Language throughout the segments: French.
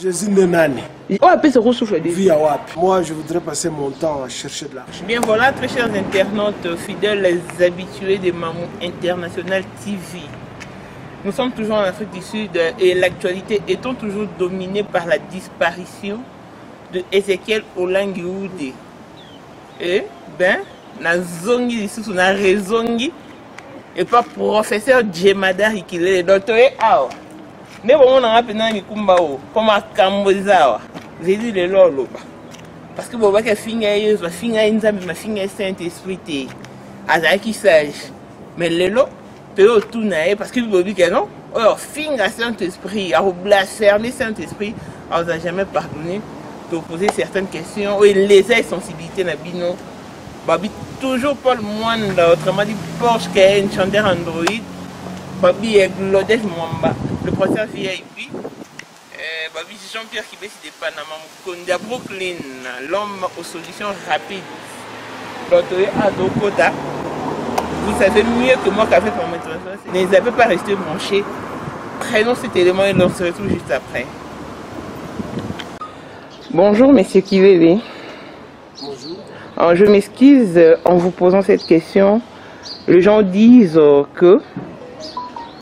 Je suis nani. Moi, je voudrais passer mon temps à chercher de l'argent. Bien voilà, très chers internautes, fidèles les habitués de Mamou International TV. Nous sommes toujours en Afrique du Sud et l'actualité étant toujours dominée par la disparition de Ezekiel Olangi Oudé. Et ben, na zongi ici, na rezongi et pas professeur Djemada Hikile, docteur Awa. Mais bon, on a un peu de kumbao, comme à Kambozawa. J'ai dit le lolo. Parce que bon, que finga yeus, ma finga inzambi, ma finga Saint-Esprit, azaki sage. Mais le lolo, peut tout naïe, parce que vous que non, oh, finga Saint-Esprit, à blasphémer Saint-Esprit, on n'a jamais pardonné de poser certaines questions. Oui, les sensibilités n'a bino. Babi toujours pas le moindre, autrement dit Porsche qui a une chanteur Android. Babi est Glodef Mwamba, le professeur VIP. Babi Jean-Pierre qui baisse des Panama, Kondia Brooklyn, l'homme aux solutions rapides. L'autorité à Dokota. Vous savez mieux que moi qu'a fait pour mettre ça. Ne les avez pas resté branchés. Prenons cet élément et l'on se retrouve juste après. Bonjour, monsieur Kivele. Bonjour. Alors, je m'excuse en vous posant cette question. Les gens disent que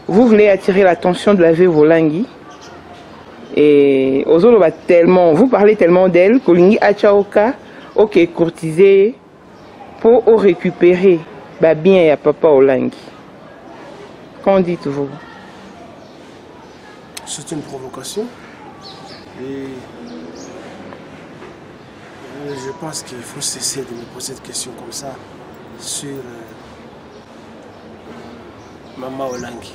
vous voulez attirer l'attention de la veuve Olangi. Et Ozoloba tellement, vous parlez tellement d'elle, Kolingi Achaoka, ok, courtisé, pour récupérer bah bien à papa Olangi. Qu'en dites-vous? C'est une provocation. Et je pense qu'il faut cesser de me poser des questions comme ça sur Maman Olangi.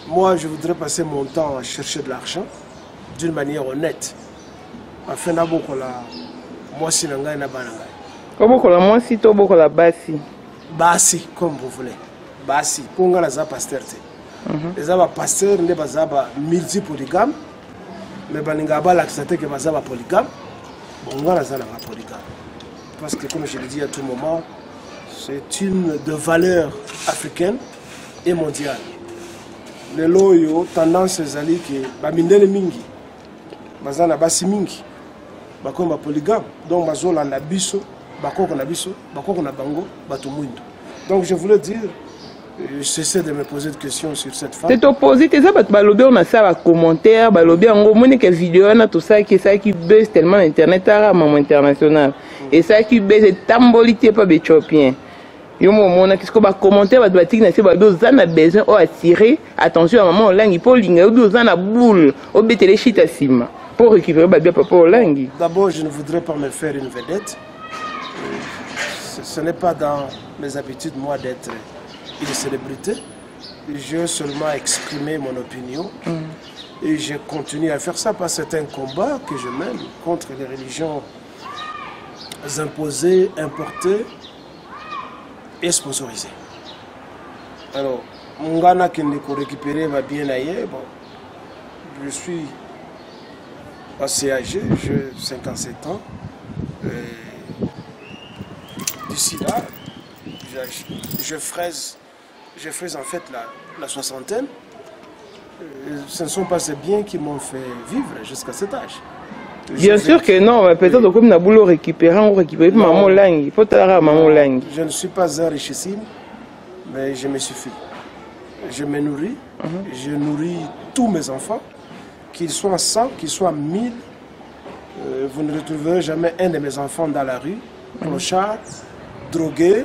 Moi, je voudrais passer mon temps à chercher de l'argent d'une manière honnête. Afin d'abord que moi si nanga na bananga. Comment que la moi si to boko la basi. Basi comme vous voulez. Basi pour nga za pasteur te. Les aba pasteur ne bazaba multipolygame. Mais baninga ba l'accepter que bazaba polygame. Bon nga za na polygame. Parce que comme je le dis à tout moment, c'est une de valeur africaine et mondiale. Les loyo tendance zali que bamindele mingi bazana basi mingi bako ba polygame donc bazola na biso bako na biso bako na bango bato mwindo. Donc je voulais dire j'essaie de me poser des questions sur cette femme. C'est opposé tes abat balobi on a ça va commentaire balobi ngo moni que vidéo na tout ça qui buzz tellement internet à Maman International et ça qui buzz tambolité pas béchopien. Yo mon qu'est-ce que va commenter va doit dire c'est ba dozana besoin ou attirer attention à Maman Olangi pour linga dozana boule au betele chita sima pour récupérer ba bien papa Olangi. D'abord je ne voudrais pas me faire une vedette. Ce n'est pas dans mes habitudes moi d'être une célébrité. Je seulement exprimé mon opinion et je continue à faire ça parce que c'est un combat que je mène contre les religions imposées, importées et sponsorisées. Alors, mon gars qui ne peut récupérer va bien ailleurs. Bon, je suis assez âgé, j'ai 57 ans. D'ici là, je fraise en fait la soixantaine. Ce ne sont pas ces biens qui m'ont fait vivre jusqu'à cet âge. Bien sûr que non, peut-être que comme Nabulo récupérer, on récupère Maman Olangi. Faut t'arrêter Maman Olangi. Je ne suis pas un richissime, mais je me suffis. Je me nourris, je nourris tous mes enfants, qu'ils soient 100, qu'ils soient 1000. Vous ne retrouverez jamais un de mes enfants dans la rue, clochard, drogué,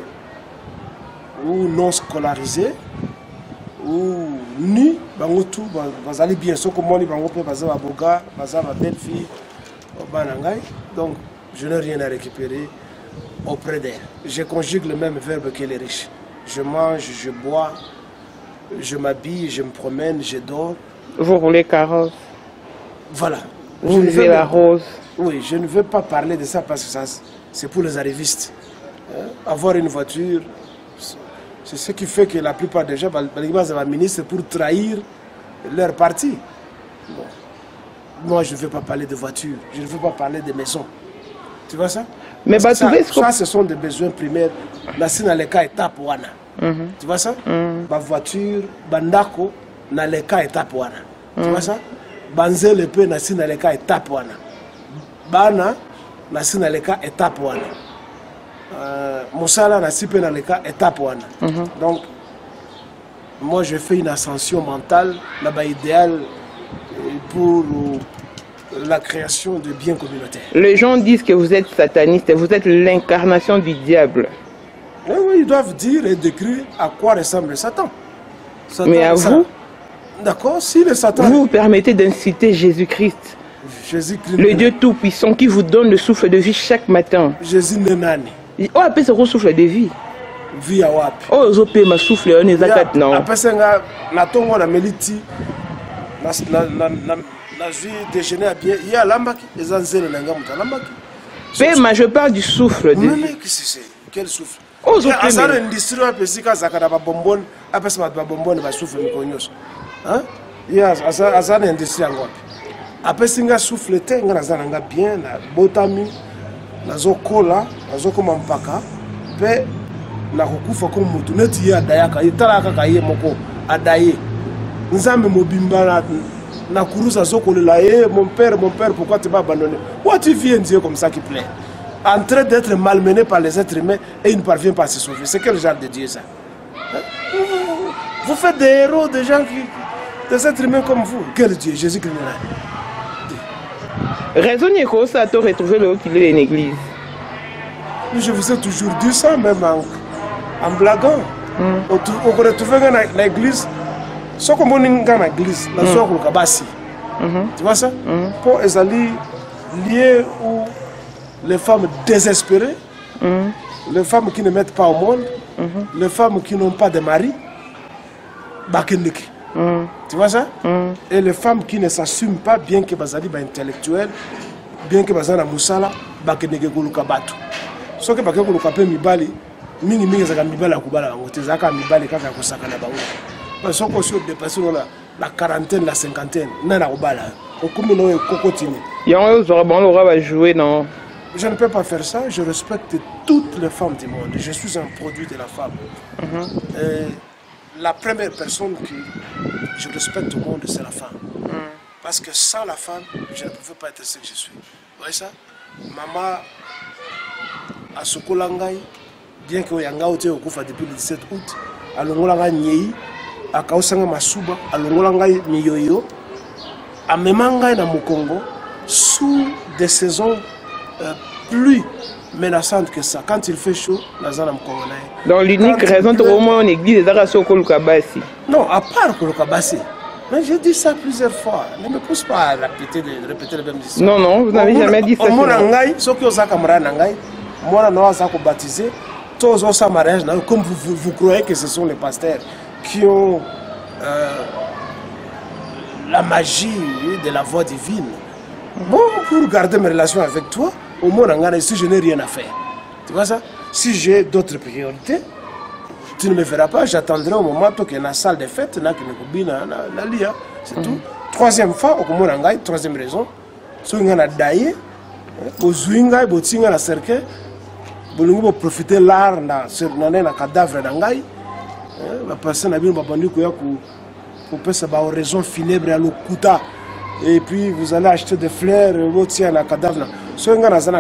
ou non scolarisé, ou nu. Tout, vous allez bien, sauf que moi, vous avez ma belle-fille. Donc, je n'ai rien à récupérer auprès d'elle. Je conjugue le même verbe que les riches. Je mange, je bois, je m'habille, je me promène, je dors. Vous roulez carrosse. Voilà. Vous vivez la rose. Oui, je ne veux pas parler de ça parce que c'est pour les arrivistes. Avoir une voiture, c'est ce qui fait que la plupart des gens, les ministres, pour trahir leur parti. Bon. Moi, je ne veux pas parler de voiture, je ne veux pas parler de maison. Tu vois ça? Mais ça, ce sont des besoins primaires. Là, c'est dans les cas étape. Tu vois ça? Ma voiture, bandako, na leka étape wana. Tu vois ça? Banzele pe na si na leka étape wana. Bana na si na leka étape wana. Mosala na si pe na leka étape wana. Donc moi je fais une ascension mentale là-bas idéal pour la création de biens communautaires. Les gens disent que vous êtes sataniste, vous êtes l'incarnation du diable. Oui, ils doivent dire et décrire à quoi ressemble Satan. Mais à vous, d'accord, si le Satan... Vous permettez d'inciter Jésus-Christ, le Dieu Tout-Puissant qui vous donne le souffle de vie chaque matin. Jésus Nenani. Oh, après ce souffle de vie. Vie à wapi. Oh, je peux ma souffle, on est à non. Après ça, na tongo na meliti, na vie déjeuner à bien. Il y a l'ambaki, les anzels n'engam pas l'ambaki. Mais je parle du souffle de vie. Mais qu'est-ce que c'est? Quel souffle? Oh, je peux. Ça l'industrie a pesé quand ça a pas bonbon, après ça va bonbon va souffle mikonyos. Hein? Il y a ça l'industrie en wapi. Après singa souffle te ngana zananga bien na botami, na zokola, na zokoma mpaka, pe na kokufa ko mutu neti ya dayaka itala kaka ye moko adaye nzambe mobimba na kuruza zokolela mon père pourquoi tu m'as abandonné? Pourquoi tu viens Dieu comme ça qui plaît en train d'être malmené par les êtres humains et il ne parvient pas à se sauver? C'est quel genre de Dieu ça? Vous faites des héros, des gens des êtres humains comme vous. Quel Dieu? Jésus-Christ. Raisonnez quoi ça te retrouver le haut qu'il est une église? Je vous ai toujours dit ça même en blaguant. On retrouve dans l'église, ce qu'on dit dans l'église, la soeur au Kabassi. Tu vois ça? Pour les alliés liés où les femmes désespérées, les femmes qui ne mettent pas au monde, les femmes qui n'ont pas de mari, Bakendeki. Tu vois ça? Et les femmes qui ne s'assument pas, bien que bazali ba intellectuel, bien que bazana musala, Bakendeki kuluka batu. Ce que Bakendeki kuluka pe mibali, mingi zaka mibali akubala bango, te zaka mibali kaka kusaka na bango. Parce qu'on se dépasse la quarantaine, la cinquantaine, nana kubala. Okumi no kokotini. Yango zorabon aura va jouer dans. Je ne peux pas faire ça, je respecte toutes les femmes du monde. Je suis un produit de la femme. La première personne que je respecte au monde, c'est la femme. Parce que sans la femme, je ne pouvais pas être ce que je suis. Vous voyez ça? Maman a Sokolangai, bien que Yanga Ote Okufa depuis le 17 août, à Longolanga Nyei, à Kaosanga Masuba, à Longolanga Miyoyo, à Memanga na Mokongo, sous des saisons plus menaçante que ça. Quand il fait chaud, la zone est. Donc l'unique raison de comment on église est Soko Lukabasi. Non, à part Lukabasi. Mais j'ai dit ça plusieurs fois. Ne me pousse pas à répéter le même discours. Non, non, vous n'avez jamais dit ça. Moi, ceux qui ont ça comme Ranangai, moi, je suis baptisé. Tous ont ça mariage. Comme vous croyez que ce sont les pasteurs qui ont la magie de la voix divine. Bon, pour garder mes relations avec toi, au moins, si je n'ai rien à faire. Tu vois ça? Si j'ai d'autres priorités, tu ne me verras pas. J'attendrai au moment où il y a une salle de fête, c'est tout. Troisième fois, troisième raison, si on a daillé, au Zwinga, au Tsinga, la cercle, pour profiter de l'art, sur le cadavre d'Angaï, la personne a bien entendu qu'il y a une raison funèbre à l'Okuta. Et puis vous allez acheter des fleurs, vous tirez la cadavre. Si vous avez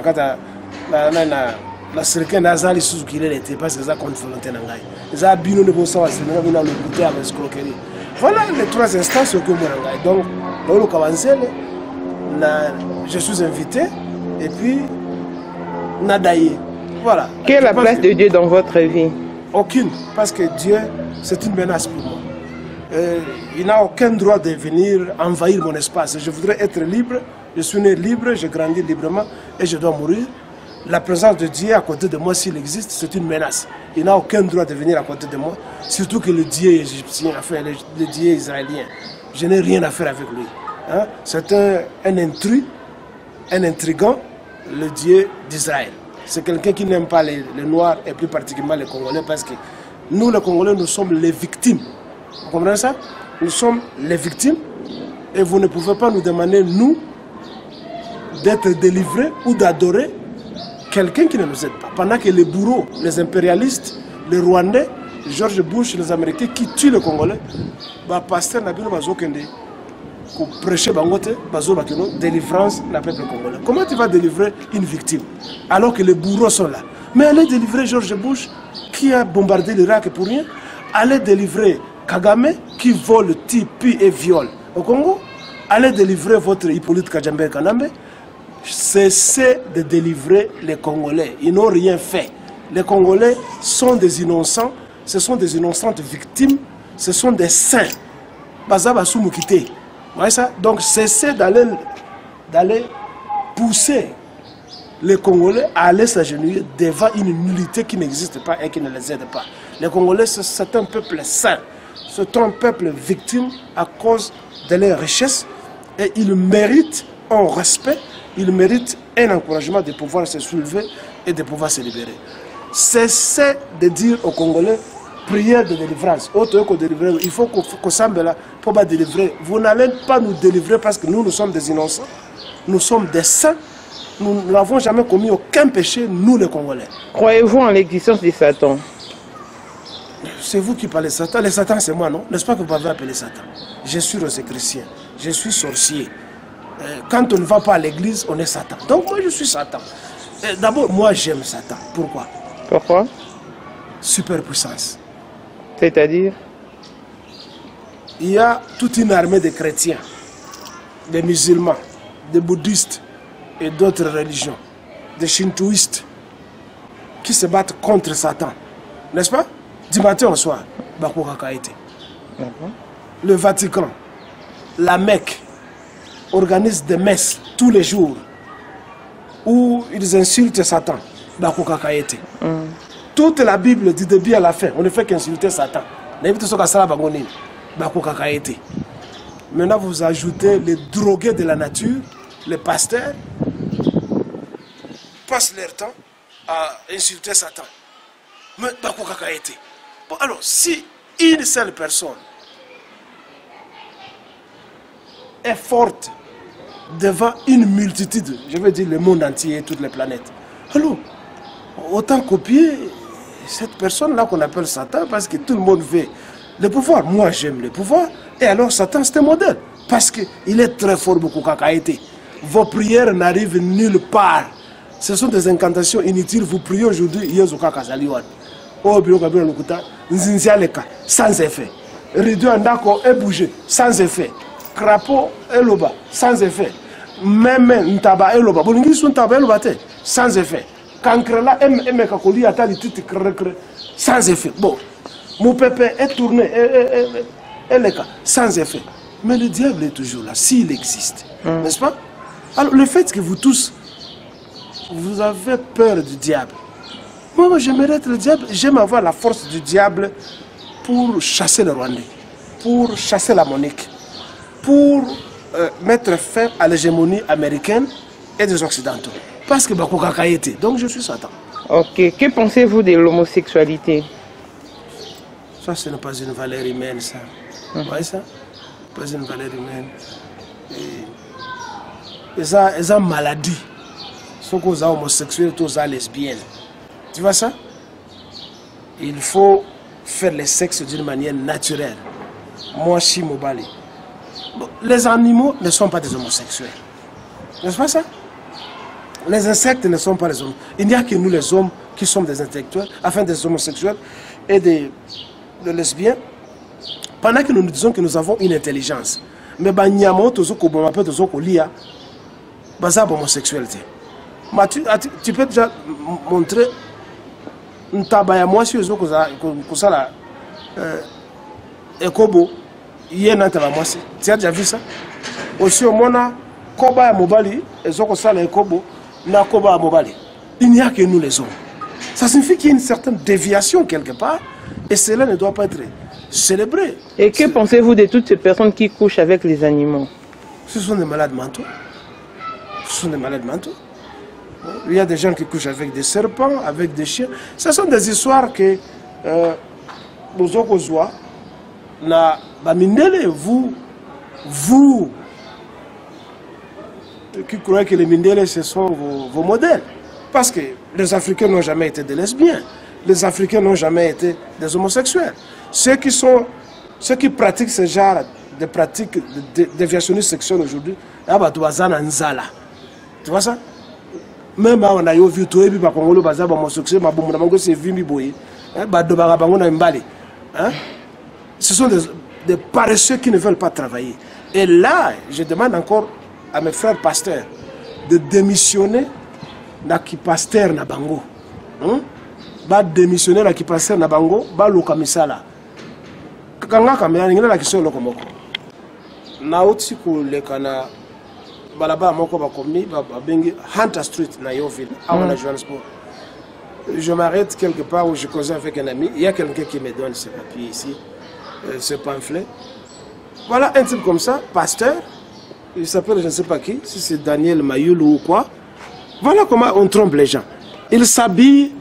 la cercle, nazali sous qu'il était parce que ça compte volonté nangai. Ça bino de bossa c'est maintenant bino le goûter avec escroquerie. Voilà les trois instances que moi nangai. Donc dans le Kawanzel, je suis invité et puis nadaye. Voilà. Quelle est la place de Dieu dans votre vie? Aucune, parce que Dieu c'est une menace pour moi. Il n'a aucun droit de venir envahir mon espace. Je voudrais être libre, je suis né libre, je grandis librement et je dois mourir. La présence de Dieu à côté de moi, s'il existe, c'est une menace. Il n'a aucun droit de venir à côté de moi, surtout que le Dieu égyptien, enfin, le Dieu israélien. Je n'ai rien à faire avec lui. Hein? C'est un intrus, un intrigant, le Dieu d'Israël. C'est quelqu'un qui n'aime pas les Noirs et plus particulièrement les Congolais parce que nous, les Congolais, nous sommes les victimes. Vous comprenez ça? Nous sommes les victimes et vous ne pouvez pas nous demander, nous, d'être délivrés ou d'adorer quelqu'un qui ne nous aide pas. Pendant que les bourreaux, les impérialistes, les Rwandais George Bush, les Américains qui tuent les Congolais, bah pasteur n'a pas besoin pour prêcher délivrance du peuple congolais. Comment tu vas délivrer une victime alors que les bourreaux sont là? Mais allez délivrer George Bush qui a bombardé l'Irak pour rien. Allez délivrer Kagame qui vole, tue et viole au Congo. Allez délivrer votre Hippolyte Kajambe Kanambe. Cessez de délivrer les Congolais. Ils n'ont rien fait. Les Congolais sont des innocents. Ce sont des innocentes victimes. Ce sont des saints. Bazaba Soumukite. Voyez ça? Donc cessez d'aller pousser les Congolais à aller s'agenouiller devant une nullité qui n'existe pas et qui ne les aide pas. Les Congolais, c'est un peuple saint. C'est un peuple victime à cause de leurs richesses. Et ils méritent un respect, ils méritent un encouragement de pouvoir se soulever et de pouvoir se libérer. Cessez de dire aux Congolais, prière de délivrance. Il faut qu'on semble là pour délivrer. Vous n'allez pas nous délivrer parce que nous sommes des innocents. Nous sommes des saints. Nous n'avons jamais commis aucun péché, nous les Congolais. Croyez-vous en l'existence de Satan? C'est vous qui parlez de Satan. Le Satan, c'est moi, non? N'est-ce pas que vous m'avez appelé Satan? Je suis rosicrucien. Je suis sorcier. Quand on ne va pas à l'église, on est Satan. Donc moi, je suis Satan. D'abord, moi, j'aime Satan. Pourquoi? Pourquoi? Superpuissance. C'est-à-dire? Il y a toute une armée de chrétiens, des musulmans, des bouddhistes et d'autres religions, des shintoïstes qui se battent contre Satan. N'est-ce pas? Du matin au soir, le Vatican, la Mecque, organisent des messes tous les jours où ils insultent Satan. Toute la Bible du début à la fin, on ne fait qu'insulter Satan. Maintenant, vous ajoutez les drogués de la nature, les pasteurs, passent leur temps à insulter Satan. Mais bon, alors, si une seule personne est forte devant une multitude, je veux dire le monde entier et toutes les planètes, alors, autant copier cette personne-là qu'on appelle Satan parce que tout le monde veut le pouvoir. Moi, j'aime le pouvoir. Et alors, Satan, c'est un modèle parce qu'il est très fort, beaucoup kakaïté. Vos prières n'arrivent nulle part. Ce sont des incantations inutiles. Vous priez aujourd'hui, sans effet. Rideau Andako est bougé, sans effet. Crapaud est loba, sans effet. Même Ntaba est loba. Bolingi sont Ntaba est loba, sans effet. Kankrela est kakoli à tali titi sans effet. Bon, mon pépé est tourné, sans effet. Mais le diable est toujours là, s'il existe. N'est-ce pas? Alors, le fait que vous tous, vous avez peur du diable. Moi, j'aimerais être le diable. J'aime avoir la force du diable pour chasser le Rwandais, pour chasser la Monique, pour mettre fin à l'hégémonie américaine et des Occidentaux. Parce que Bakokaka était. Donc, je suis Satan. Ok. Que pensez-vous de l'homosexualité? Ça, ce n'est pas une valeur humaine, ça. Vous voyez ça? Pas une valeur humaine. Et ça, c'est une maladie. Ce qu'on a homosexuels, tous les lesbiennes. Tu vois ça? Il faut faire le sexe d'une manière naturelle. Moi, je suis Mobali. Bon, les animaux ne sont pas des homosexuels. N'est-ce pas ça? Les insectes ne sont pas les hommes. Il n'y a que nous les hommes qui sommes des intellectuels, enfin des homosexuels et des lesbiens, pendant que nous nous disons que nous avons une intelligence. Mais homosexualité. Tu peux déjà montrer un tabac moi si vous avez Ekobo, tu as déjà vu ça? Aussi au moins, Koba Mobali, et Ekobo, il n'y a que nous les hommes. Ça signifie qu'il y a une certaine déviation quelque part et cela ne doit pas être célébré. Et que pensez-vous de toutes ces personnes qui couchent avec les animaux? Ce sont des malades mentaux. Ce sont des malades mentaux. Il y a des gens qui couchent avec des serpents, avec des chiens. Ce sont des histoires que nous avons vous qui croyez que les Mindele, ce sont vos modèles. Parce que les Africains n'ont jamais été des lesbiens. les Africains n'ont jamais été des homosexuels. Ceux qui pratiquent ce genre de pratiques de déviationniste sexuelle aujourd'hui, tu vois ça? Même on a vu tout les Congolais qui sont homosexuels, ce sont des paresseux qui ne veulent pas travailler. Et là, je demande encore à mes frères pasteurs de démissionner qui pasteur na bango. Ba démissionner qui pasteur na bango, ba luka misala. Kanga kamera ngina la kiso loko moko. Na otsi ku lekana balaba moko ba komni ba bengi Hunter Street na Yoville, à Johannesburg. Je m'arrête quelque part où je cause avec un ami. Il y a quelqu'un qui me donne ce papier ici, ce pamphlet. Voilà un type comme ça, pasteur. Il s'appelle je ne sais pas qui, si c'est Daniel Mayulu ou quoi. Voilà comment on trompe les gens. Il s'habille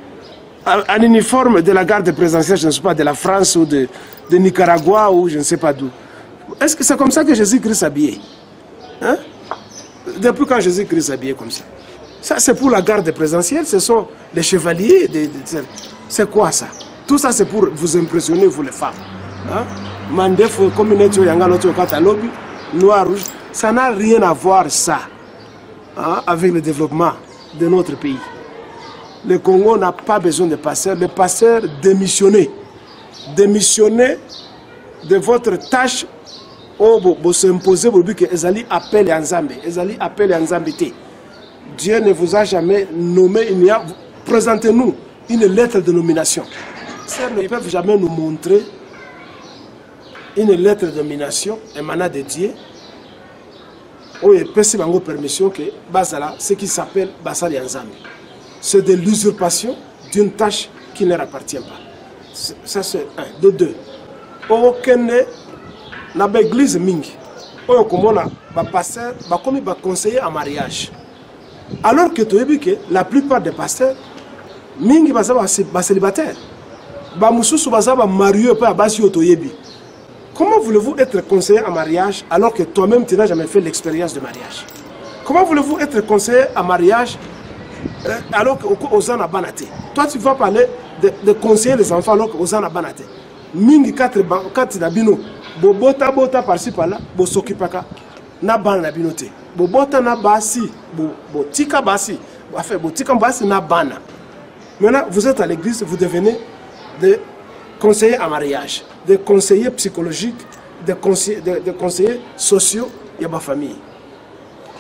en uniforme de la garde présidentielle, je ne sais pas, de la France ou de Nicaragua ou je ne sais pas d'où. Est-ce que c'est comme ça que Jésus-Christ s'habillait? Hein? Depuis quand Jésus-Christ s'habillait comme ça? Ça c'est pour la garde présidentielle, ce sont les chevaliers. C'est quoi ça? Tout ça c'est pour vous impressionner, vous les femmes. Hein? Mandef, communauté, noir, rouge, ça n'a rien à voir ça avec le développement de notre pays. Le Congo n'a pas besoin de pasteurs. Les pasteurs démissionnez. Démissionnez de votre tâche pour s'imposer pour que Ezali appelle Nzambe. Ezali appelle Nzambe. Dieu ne vous a jamais nommé. Présentez-nous une lettre de nomination. Ils ne peuvent jamais nous montrer une lettre de nomination émanant de Dieu. où il peut se faire permission que Basala, ce qui s'appelle Basali Nzambe. C'est de l'usurpation d'une tâche qui ne leur appartient pas. Ça c'est un. De deux. Aucune na l'église mingi. Oyo komona ba pasteur ba komi ba conseiller en mariage. Alors que tu as vu que la plupart des pasteurs mingi ba célibataire. Ba mususu ba marié pa basi otoyebi. Comment voulez-vous être conseiller en mariage alors que toi-même tu n'as jamais fait l'expérience de mariage? Comment voulez-vous être conseiller en mariage alors qu'aux ans à Banaté? Toi tu vas parler de conseiller les enfants alors qu'aux ans à Banaté. Mingi 4 dabino, bobota bota par-ci par-là, bo sokipaka na ban na binote. Bobota na basi, botika basi, enfin botika basi na bana. Maintenant vous êtes à l'église, vous devenez des conseillers en mariage, des conseillers psychologiques, des conseillers sociaux et ma famille.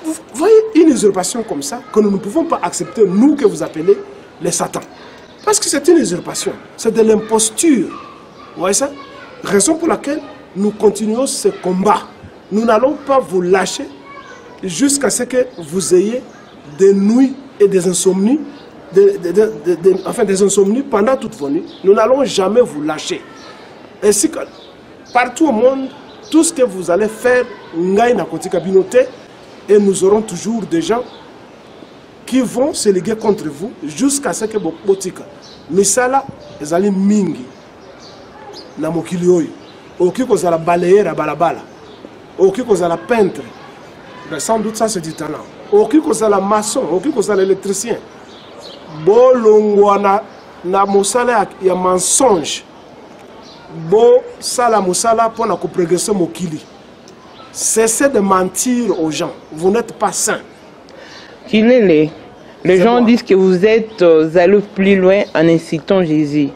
Vous voyez une usurpation comme ça que nous ne pouvons pas accepter, nous que vous appelez les satans. Parce que c'est une usurpation, c'est de l'imposture. Vous voyez ça? Raison pour laquelle nous continuons ce combat. Nous n'allons pas vous lâcher jusqu'à ce que vous ayez des nuits et des insomnies, enfin des insomnies pendant toute vos nuits. Nous n'allons jamais vous lâcher. Ainsi que partout au monde, tout ce que vous allez faire, et nous aurons toujours des gens qui vont se liguer contre vous jusqu'à ce que vous botika. Misala, les allez mingi. Na mokili oyo oki kozala balayeur balabala oki kozala peintre, mais sans doute ça c'est du talent. Oki kozala maçon, oki kozala électricien, bolongwa na mosala ya mensonge, bo sala mosala pour na progresser mokili. Cessez de mentir aux gens, vous n'êtes pas saint. Kilele, les gens disent que vous êtes allés plus loin en incitant Jésus.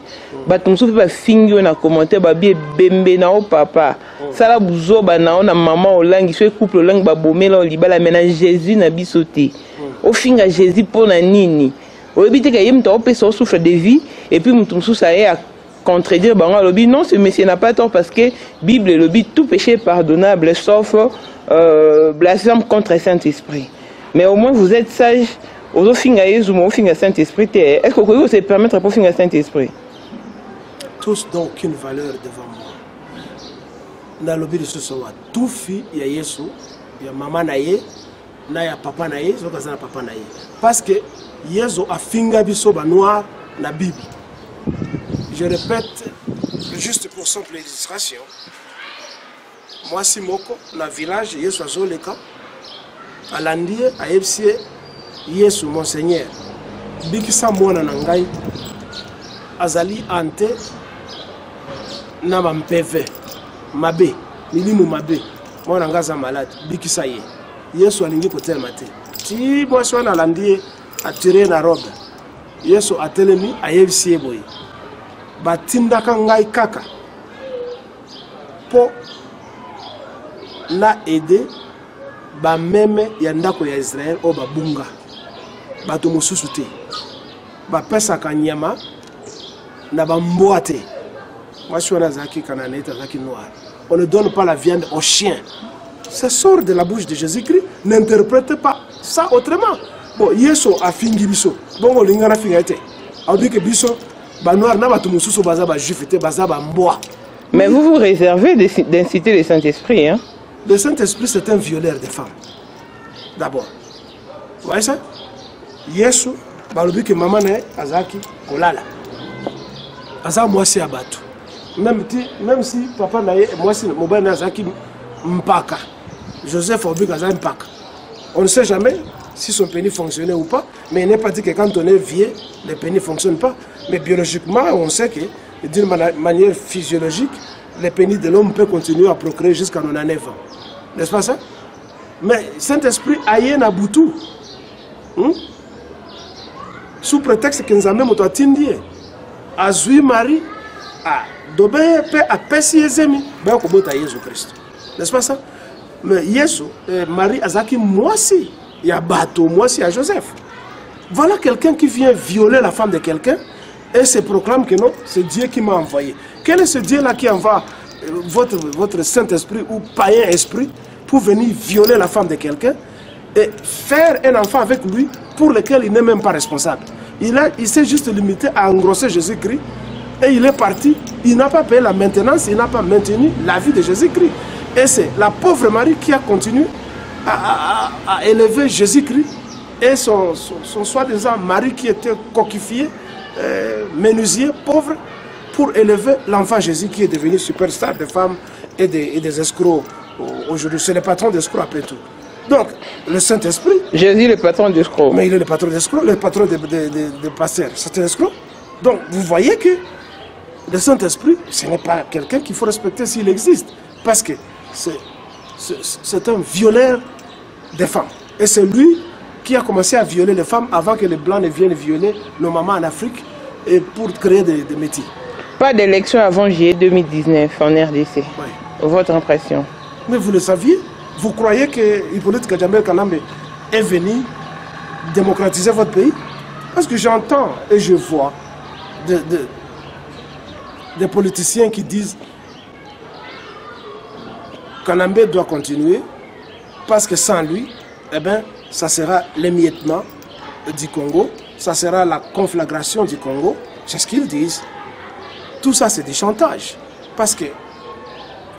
Batumso pe fingi na commenter ba bien bembe na o papa. Sala buzo ba na ona maman olangi so couple olangi ba bomela libala mena Jésus na bisoté. O finga Jésus pour na nini. O ebite ka yim to pe so souffle de vie et puis mutumso ça est à contredire bango lobi non ce monsieur n'a pas tort parce que Bible lobi tout péché est pardonnable sauf blasphème contre le Saint-Esprit. Mais au moins vous êtes sage. Au finga Jésus mo finga Saint-Esprit. Est-ce que vous pouvez se permettre pour finga Saint-Esprit? Tous n'ont aucune valeur devant moi. Dans le but de ce soir, tout fille, il y a Yesu, il y a maman naïe, il y a papa naïe, il y a papa naïe. Parce que Yesu a finga biso ba noir na Bible. Je répète, juste pour simple illustration. Moi, si moko, na village, Yesu a zoleka, à l'Andie, à Epsie, Yesu, mon Seigneur, bikisa mwana nangai, azali ante na mampeve mabe milimu mabe mwana ngaza malade bikisa ye Yesu alingi kotelema te ti mwasi wana alandi ye atire na robe Yesu atelemi ayebisi ye boye batindaka ngai kaka po na ede ba meme ya ndako ya Israël o babunga bato mosusu te bapesaka nyama na bamboa te mwasi wana azalaki cananéite azalaki noir. On ne donne pas la viande aux chiens. Ça sort de la bouche de Jésus-Christ. N'interprétez pas ça autrement. Bon, Yeso a fingi biso. Bon, lingana fingaite. On dit que biso ba noir na bato mosusu baza ba juif te baza ba mboa. Mais vous vous réservez d'inciter le Saint-Esprit, hein? Le Saint-Esprit, c'est un violeur des femmes. D'abord. Vous voyez ça? Yesu, balobi que maman ne azaki kolala. Aza mwasi abatu. Même si papa naye mwasi mobile na azaki mpaka. Joseph Obik azaki mpaka. On ne sait jamais si son pénis fonctionnait ou pas, mais il n'est pas dit que quand on est vieux, le pénis ne fonctionne pas. Mais biologiquement, on sait que d'une manière physiologique, le pénis de l'homme peut continuer à procréer jusqu'à 99 ans. N'est-ce pas ça? Mais Saint-Esprit aïe na boutou. Sous prétexte que nous avons moto atindi azui Marie a dobe pe apesi ezemi ba ko bota Jésus Christ. N'est-ce pas ça? Mais Yesu Marie azaki mwasi ya bato mwasi ya Joseph. Voilà quelqu'un qui vient violer la femme de quelqu'un et se proclame que non, c'est Dieu qui m'a envoyé. Quel est ce Dieu-là qui envoie votre Saint-Esprit ou païen esprit pour venir violer la femme de quelqu'un et faire un enfant avec lui pour lequel il n'est même pas responsable? Il s'est juste limité à engrosser Jésus-Christ et il est parti. Il n'a pas payé la maintenance, il n'a pas maintenu la vie de Jésus-Christ. Et c'est la pauvre Marie qui a continué à élever Jésus-Christ et son soi-disant mari qui était coquifié, menuisier, pauvre, pour élever l'enfant Jésus qui est devenu superstar des femmes et des escrocs. Aujourd'hui, c'est le patron d'escrocs après tout. Donc, le Saint-Esprit... Jésus, le patron d'escrocs. Mais il est le patron d'escrocs, le patron des pasteurs. C'est un escroc. Donc, vous voyez que le Saint-Esprit, ce n'est pas quelqu'un qu'il faut respecter s'il existe. Parce que c'est un violeur des femmes. Et c'est lui qui a commencé à violer les femmes avant que les Blancs ne viennent violer nos mamans en Afrique et pour créer des métiers. Pas d'élection avant juillet 2019 en RDC. Oui. Votre impression? Mais vous le saviez? Vous croyez que Hippolyte Kajamel Kanambe est venu démocratiser votre pays? Parce que j'entends et je vois des politiciens qui disent Kanambe doit continuer parce que sans lui, eh ben, ça sera l'émiettement du Congo, ça sera la conflagration du Congo. C'est ce qu'ils disent. Tout ça, c'est du chantage. Parce que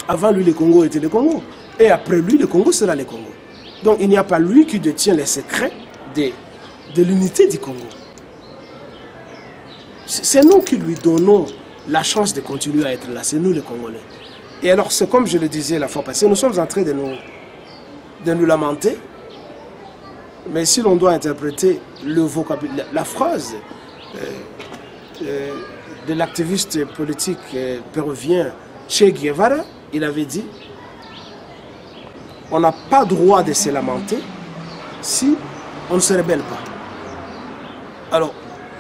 avant lui, le Congo était le Congo. Et après lui, le Congo sera le Congo. Donc il n'y a pas lui qui détient les secrets de l'unité du Congo. C'est nous qui lui donnons la chance de continuer à être là. C'est nous les Congolais. Et alors, c'est comme je le disais la fois passée, nous sommes en train de nous lamenter. Mais si l'on doit interpréter le vocabulaire, la phrase de l'activiste politique péruvien Che Guevara, il avait dit: on n'a pas droit de se lamenter si on ne se rebelle pas. Alors,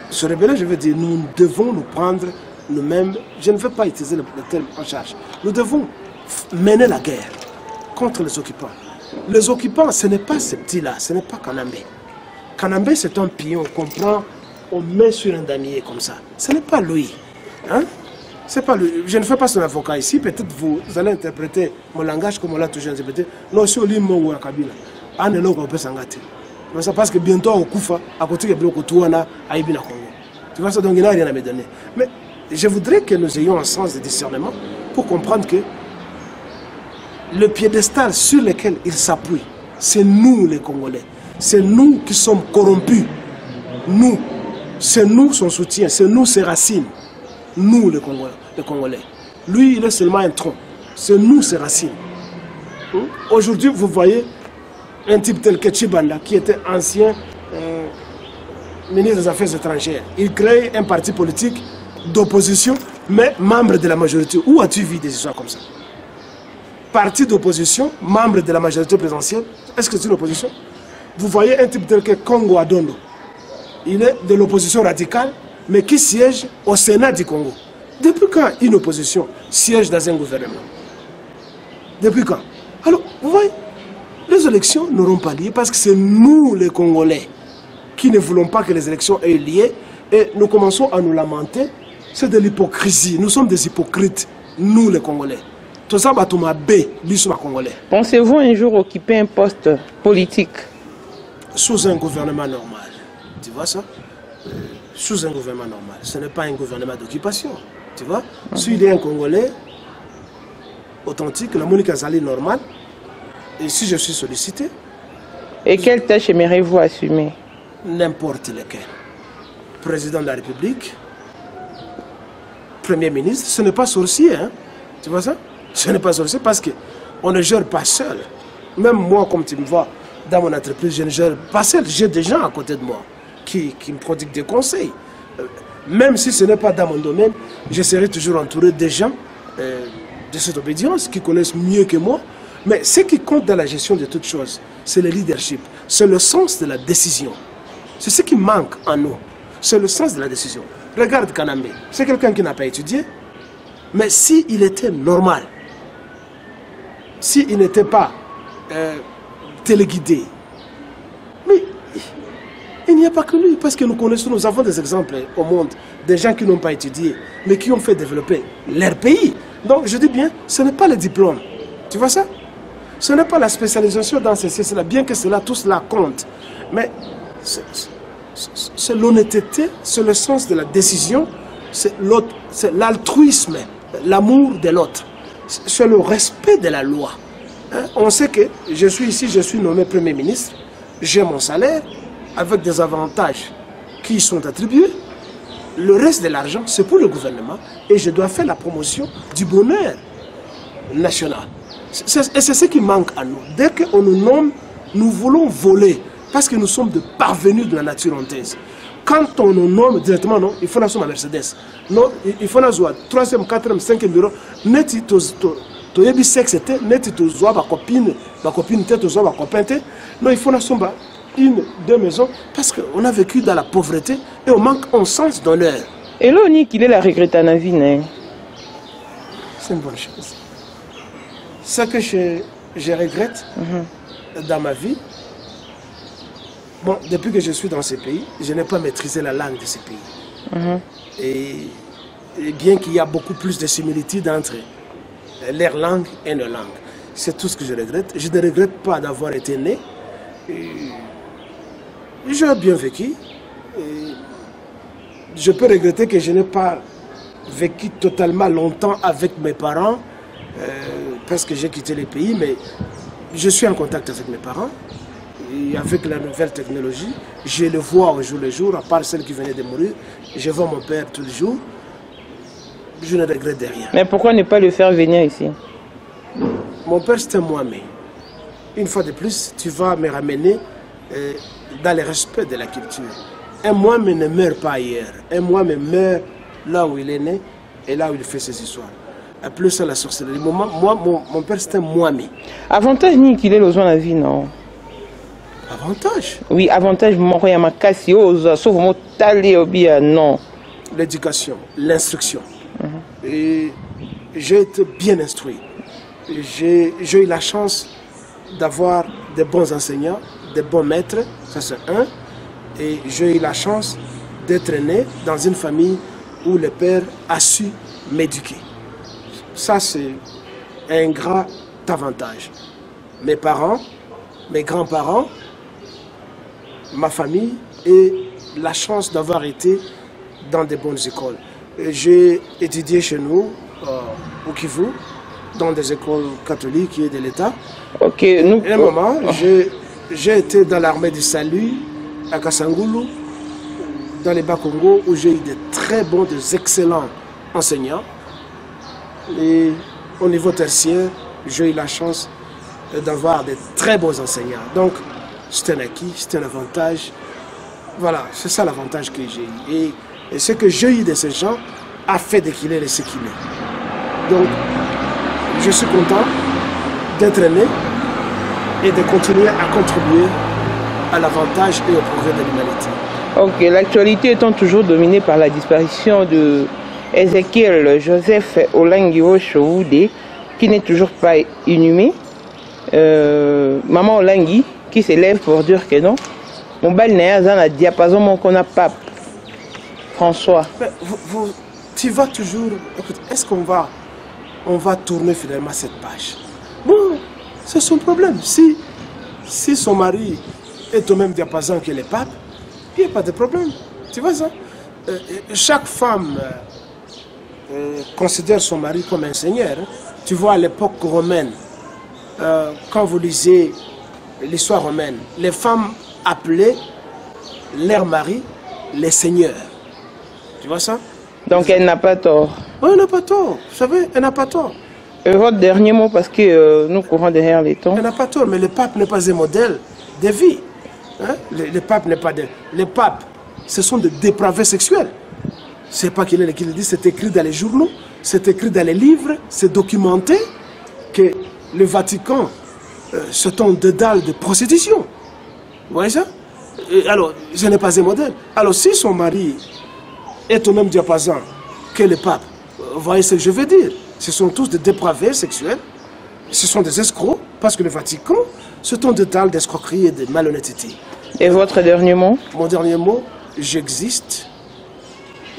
se rebeller, je veux dire, nous devons nous prendre nous-mêmes, je ne veux pas utiliser le terme en charge, nous devons mener la guerre contre les occupants. Les occupants, ce n'est pas ces petits-là, ce n'est pas Kanambe. Kanambe, c'est un pion qu'on prend, on met sur un damier comme ça. Ce n'est pas lui. Hein? C'est pas lui. Je ne fais pas son avocat ici, peut-être vous allez interpréter mon langage comme on l'a toujours interprété. Non, si on lit mon Kabila, on est là qu'on peut s'engager. Parce que bientôt au Koufa, à côté de Blokotouana, à Ibina Congo. Tu vois ça, donc il n'a rien à me donner. Mais je voudrais que nous ayons un sens de discernement pour comprendre que le piédestal sur lequel il s'appuie, c'est nous les Congolais. C'est nous qui sommes corrompus. Nous. C'est nous son soutien. C'est nous ses racines. Nous les Congolais. Lui, il est seulement un tronc. C'est nous ses racines. Aujourd'hui, vous voyez un type tel que Chibanda, qui était ancien ministre des Affaires étrangères. Il crée un parti politique d'opposition, mais membre de la majorité. Où as-tu vu des histoires comme ça? Parti d'opposition, membre de la majorité présidentielle, est-ce que c'est une opposition? Vous voyez un type tel que Congo Adondo. Il est de l'opposition radicale, mais qui siège au Sénat du Congo. Depuis quand une opposition siège dans un gouvernement? Depuis quand? Alors, vous voyez, les élections n'auront pas lieu parce que c'est nous, les Congolais, qui ne voulons pas que les élections aient lieu et nous commençons à nous lamenter. C'est de l'hypocrisie. Nous sommes des hypocrites, nous, les Congolais. Tout ça, nous sommes Congolais. Pensez-vous un jour occuper un poste politique? Sous un gouvernement normal. Tu vois ça? Sous un gouvernement normal. Ce n'est pas un gouvernement d'occupation. Tu vois? S'il est un Congolais authentique, la Monique Azali normale, et si je suis sollicité... Et quelle tâche aimeriez-vous assumer? N'importe lequel. Président de la République, Premier ministre, ce n'est pas sorcier, hein? Tu vois ça? Ce n'est pas sorcier parce qu'on ne gère pas seul. Même moi, comme tu me vois, dans mon entreprise, je ne gère pas seul. J'ai des gens à côté de moi qui me prodiguent des conseils. Même si ce n'est pas dans mon domaine, je serai toujours entouré des gens de cette obédience qui connaissent mieux que moi. Mais ce qui compte dans la gestion de toutes choses, c'est le leadership, c'est le sens de la décision. C'est ce qui manque en nous, c'est le sens de la décision. Regarde Kanambe, c'est quelqu'un qui n'a pas étudié, mais s'il était normal, s'il n'était pas téléguidé, mais il n'y a pas que lui, parce que nous connaissons, nous avons des exemples au monde, des gens qui n'ont pas étudié, mais qui ont fait développer leur pays. Donc je dis bien, ce n'est pas le diplôme, tu vois ça? Ce n'est pas la spécialisation dans ces sciences-là, bien que cela, tout cela compte. Mais c'est l'honnêteté, c'est le sens de la décision, c'est l'altruisme, l'amour de l'autre. C'est le respect de la loi. Hein? On sait que je suis ici, je suis nommé Premier ministre, j'ai mon salaire, avec des avantages qui sont attribués. Le reste de l'argent, c'est pour le gouvernement et je dois faire la promotion du bonheur national. Et c'est ce qui manque à nous. Dès qu'on nous nomme, nous voulons voler parce que nous sommes des parvenus de la nature honteuse. Quand on nous nomme directement, non, il faut la somme à Mercedes. Non, il faut la somme 3e, 4e, 5e bureau. Net, tu as sexe, net, tu as ma copine, tu as ma copain. Non, il faut la somme une, deux maisons parce qu'on a vécu dans la pauvreté et on manque un sens d'honneur. Et là, on dit qu'il est la regrette à la vie, non? C'est une bonne chose. Ce que je regrette dans ma vie, bon, depuis que je suis dans ces pays, je n'ai pas maîtrisé la langue de ces pays. Et bien qu'il y a beaucoup plus de similitudes entre leur langue et nos langues, c'est tout ce que je regrette. Je ne regrette pas d'avoir été né. J'ai bien vécu. Je peux regretter que je n'ai pas vécu totalement longtemps avec mes parents parce que j'ai quitté les pays, mais je suis en contact avec mes parents et avec la nouvelle technologie. Je le vois au jour le jour, à part celle qui venait de mourir. Je vois mon père tous les jours. Je ne regrette de rien. Mais pourquoi ne pas le faire venir ici? Mon père, c'était moi-même. Une fois de plus, tu vas me ramener dans le respect de la culture. Un moi-même ne meurt pas ailleurs. Un moi-même meurt là où il est né et là où il fait ses histoires. Plus ça la sorcellerie. Mon père, c'était moi-même. Avantage ni qu'il est le la vie, non? Avantage? Oui, avantage, non. L'éducation, l'instruction. Et j'ai été bien instruit. J'ai eu la chance d'avoir de bons enseignants, de bons maîtres, ça c'est un. Et j'ai eu la chance d'être né dans une famille où le père a su m'éduquer. Ça c'est un grand avantage. Mes parents, mes grands-parents, ma famille et la chance d'avoir été dans de bonnes écoles. J'ai étudié chez nous, au Kivu, dans des écoles catholiques et de l'État. Ok, nous... Et à un moment, j'ai été dans l'armée du salut à Kasangulu, dans les Bas-Congo, où j'ai eu de très bons, des excellents enseignants. Et au niveau tertiaire, j'ai eu la chance d'avoir de très bons enseignants. Donc, c'est un acquis, c'est un avantage. Voilà, c'est ça l'avantage que j'ai eu. Et ce que j'ai eu de ces gens, a fait de qu'il est ce qu'il est. Donc, je suis content d'être né et de continuer à contribuer à l'avantage et au progrès de l'humanité. Ok, l'actualité étant toujours dominée par la disparition de Ezekiel Joseph Olanguiwo Chououdé, qui n'est toujours pas inhumé. Maman Olangui, qui s'élève pour dire que non. Mon bal n'est pas dans la diapason, mon qu'on a pape. François. Tu vas toujours... Est-ce qu'on va tourner finalement cette page? Bon, c'est son problème. Si son mari est au même diapason que le pape, il n'y a pas de problème. Tu vois ça? Chaque femme considère son mari comme un seigneur. Tu vois, à l'époque romaine, quand vous lisez l'histoire romaine, les femmes appelaient leur mari les seigneurs. Tu vois ça? Donc elle n'a pas tort. Oui, elle n'a pas tort. Vous savez, elle n'a pas tort. Votre dernier mot, parce que nous courons derrière les temps. Elle n'a pas tort, mais le pape n'est pas un modèle de vie. Hein? Le pape n'est pas de... Les papes, ce sont des dépravés sexuels. C'est pas qu'il le dit, c'est écrit dans les journaux, c'est écrit dans les livres, c'est documenté que le Vatican se tombe dedans de prostitution. Vous voyez ça? Et alors, je n'ai pas un modèle. Alors, si son mari est au même diapason que le pape, vous voyez ce que je veux dire? Ce sont tous des dépravés sexuels, ce sont des escrocs, parce que le Vatican se tombe dedans d'escroquerie et de malhonnêteté. Et votre dernier mot? Mon dernier mot, j'existe.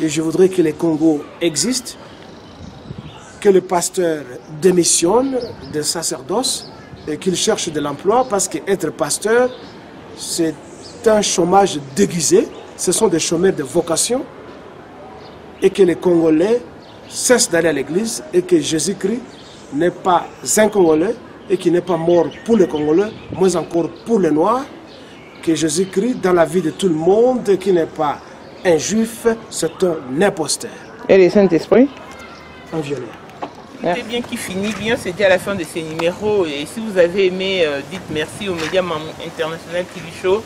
Et je voudrais que le Congo existe, que le pasteur démissionne de sacerdoce et qu'il cherche de l'emploi, parce qu'être pasteur, c'est un chômage déguisé, ce sont des chômeurs de vocation, et que les Congolais cessent d'aller à l'église et que Jésus-Christ n'est pas un Congolais et qu'il n'est pas mort pour les Congolais, moins encore pour les Noirs, que Jésus-Christ dans la vie de tout le monde, qui n'est pas un juif, c'est un imposteur. Et le Saint-Esprit? Un violeur. C'est bien qui finit bien, c'est déjà la fin de ces numéros. Et si vous avez aimé, dites merci aux médias international TV Show.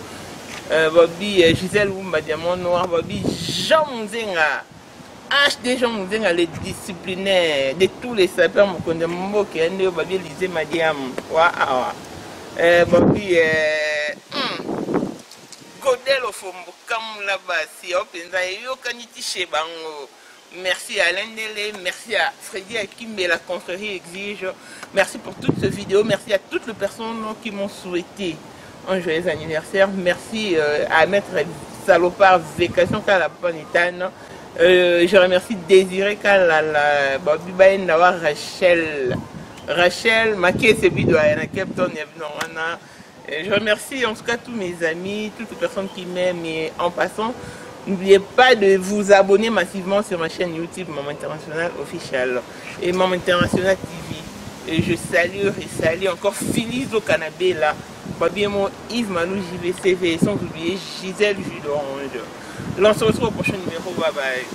Bobby, Gisèle Oumba, Diamant Noir, Bobby, Jean Mouzenga, HD Jean Mouzenga, les disciplinaires de tous les sapeurs, Mokondembo, Kende, Bobby, Lisée Madiam, Bobby, Godel au Fombo, comme là-bas, si Openza, Yokaniti Chebango. Merci à Alain Dele, merci à Freddy Akimbe, la confrérie exige. Merci pour toute cette vidéo, merci à toutes les personnes qui m'ont souhaité un joyeux anniversaire. Merci à Maître Salopard Vacation Kalapanitane. Je remercie Désiré Kalala, Babi Bayen d'avoir Rachel, Maké Sebido à Captain Yabnorana. Je remercie en tout cas tous mes amis, toutes les personnes qui m'aiment et en passant. N'oubliez pas de vous abonner massivement sur ma chaîne YouTube Maman International Official et Maman International TV. Et je salue encore Phyllis au Canabé là, Babiemo Yves Manou JVCV, sans oublier Gisèle Jus d'Orange. Là on se retrouve au prochain numéro, bye bye.